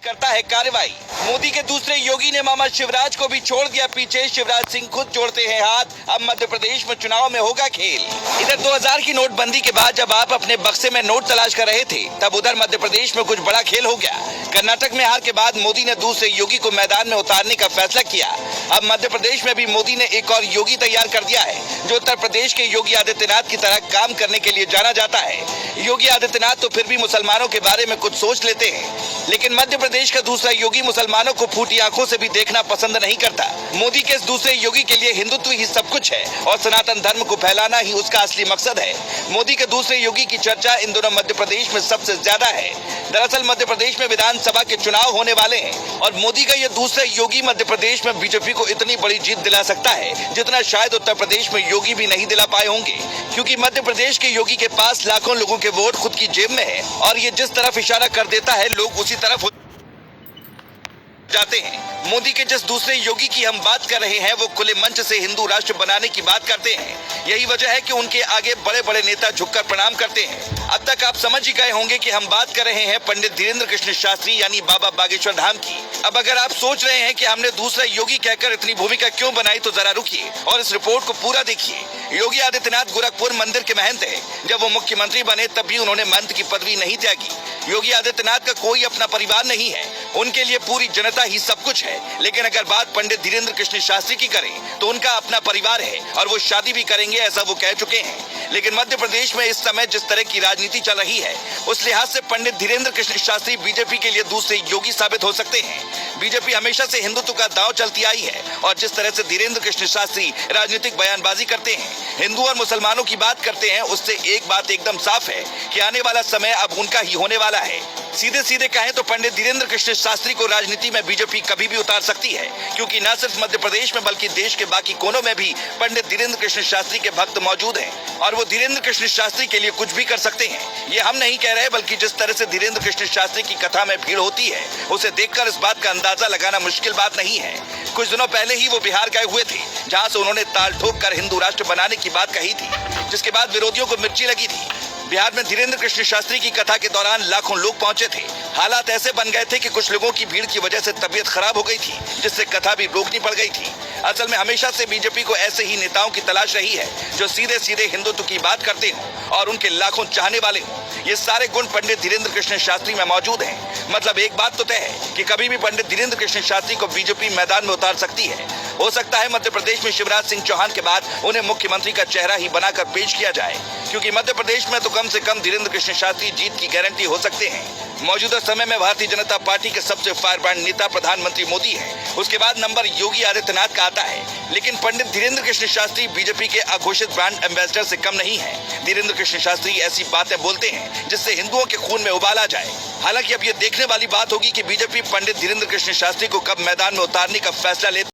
करता है कार्रवाई। मोदी के दूसरे योगी ने मामा शिवराज को भी छोड़ दिया पीछे। शिवराज सिंह खुद जोड़ते हैं हाथ। अब मध्य प्रदेश में चुनाव में होगा खेल। इधर 2000 की नोटबंदी के बाद जब आप अपने बक्से में नोट तलाश कर रहे थे, तब उधर मध्य प्रदेश में कुछ बड़ा खेल हो गया। कर्नाटक में हार के बाद मोदी ने दूसरे योगी को मैदान में उतारने का फैसला किया। अब मध्य प्रदेश में भी मोदी ने एक और योगी तैयार कर दिया है, जो उत्तर प्रदेश के योगी आदित्यनाथ की तरह काम करने के लिए जाना जाता है। योगी आदित्यनाथ तो फिर भी मुसलमानों के बारे में कुछ सोच लेते हैं, लेकिन मध्य प्रदेश का दूसरा योगी मुसलमानों को फूटी आंखों से भी देखना पसंद नहीं करता। मोदी के इस दूसरे योगी के लिए हिंदुत्व ही सब कुछ है और सनातन धर्म को फैलाना ही उसका असली मकसद है। मोदी के दूसरे योगी की चर्चा इन दोनों मध्य प्रदेश में सबसे ज्यादा है। दरअसल मध्य प्रदेश में विधानसभा के चुनाव होने वाले हैं और मोदी का ये दूसरा योगी मध्य प्रदेश में बीजेपी को इतनी बड़ी जीत दिला सकता है जितना शायद उत्तर प्रदेश में योगी भी नहीं दिला पाए होंगे, क्योंकि मध्य प्रदेश के योगी के पास लाखों लोगों के वोट खुद की जेब में है और ये जिस तरफ इशारा कर देता है लोग उसी तरफ जाते हैं। मोदी के जिस दूसरे योगी की हम बात कर रहे हैं, वो खुले मंच से हिंदू राष्ट्र बनाने की बात करते हैं। यही वजह है कि उनके आगे बड़े बड़े नेता झुककर प्रणाम करते हैं। अब तक आप समझ ही गए होंगे कि हम बात कर रहे हैं पंडित धीरेन्द्र कृष्ण शास्त्री यानी बाबा बागेश्वर धाम की। अब अगर आप सोच रहे हैं कि हमने दूसरा योगी कहकर इतनी भूमिका क्यों बनाई, तो जरा रुकिए और इस रिपोर्ट को पूरा देखिए। योगी आदित्यनाथ गोरखपुर मंदिर के महंत है। जब वो मुख्यमंत्री बने तब भी उन्होंने महंत की पदवी नहीं त्यागी। योगी आदित्यनाथ का कोई अपना परिवार नहीं है, उनके लिए पूरी जनता ही सब कुछ है। लेकिन अगर बात पंडित धीरेन्द्र कृष्ण शास्त्री की करें तो उनका अपना परिवार है और वो शादी भी करेंगे, ऐसा वो कह चुके हैं। लेकिन मध्य प्रदेश में इस समय जिस तरह की राजनीति चल रही है, उस लिहाज से पंडित धीरेन्द्र कृष्ण शास्त्री बीजेपी के लिए दूसरे योगी साबित हो सकते हैं। बीजेपी हमेशा से हिंदुत्व का दांव चलती आई है और जिस तरह से धीरेन्द्र कृष्ण शास्त्री राजनीतिक बयानबाजी करते हैं, हिंदू और मुसलमानों की बात करते हैं, उससे एक बात एकदम साफ है कि आने वाला समय अब उनका ही होने वाला है। सीधे सीधे कहें तो पंडित धीरेन्द्र कृष्ण शास्त्री को राजनीति में बीजेपी कभी भी उतार सकती है, क्योंकि न सिर्फ मध्य प्रदेश में बल्कि देश के बाकी कोनों में भी पंडित धीरेन्द्र कृष्ण शास्त्री के भक्त मौजूद हैं और वो धीरेन्द्र कृष्ण शास्त्री के लिए कुछ भी कर सकते हैं। ये हम नहीं कह रहे, बल्कि जिस तरह से धीरेन्द्र कृष्ण शास्त्री की कथा में भीड़ होती है, उसे देखकर इस बात का अंदाजा लगाना मुश्किल बात नहीं है। कुछ दिनों पहले ही वो बिहार गए हुए थे, जहाँ से उन्होंने ताल ठोक कर हिंदू राष्ट्र बनाने की बात कही थी, जिसके बाद विरोधियों को मिर्ची लगी थी। बिहार में धीरेन्द्र कृष्ण शास्त्री की कथा के दौरान लाखों लोग पहुंचे थे। हालात ऐसे बन गए थे कि कुछ लोगों की भीड़ की वजह से तबीयत खराब हो गई थी, जिससे कथा भी रोकनी पड़ गई थी। असल में हमेशा से बीजेपी को ऐसे ही नेताओं की तलाश रही है, जो सीधे सीधे हिंदुत्व की बात करते हों और उनके लाखों चाहने वाले हों। ये सारे गुण पंडित धीरेन्द्र कृष्ण शास्त्री में मौजूद हैं। मतलब एक बात तो तय है कि कभी भी पंडित धीरेन्द्र कृष्ण शास्त्री को बीजेपी मैदान में उतार सकती है। हो सकता है मध्य प्रदेश में शिवराज सिंह चौहान के बाद उन्हें मुख्यमंत्री का चेहरा ही बनाकर पेश किया जाए, क्योंकि मध्य प्रदेश में तो कम से कम धीरेन्द्र कृष्ण शास्त्री जीत की गारंटी हो सकते हैं। मौजूदा समय में भारतीय जनता पार्टी के सबसे फायरब्रांड नेता प्रधानमंत्री मोदी है, उसके बाद नंबर योगी आदित्यनाथ का आता है। लेकिन पंडित धीरेन्द्र कृष्ण शास्त्री बीजेपी के अघोषित ब्रांड एम्बेसडर से कम नहीं है। धीरेन्द्र कृष्ण शास्त्री ऐसी बातें बोलते हैं जिससे हिंदुओं के खून में उबाल आ जाए। हालांकि अब ये देखने वाली बात होगी कि बीजेपी पंडित धीरेन्द्र कृष्ण शास्त्री को कब मैदान में उतारने का फैसला लेती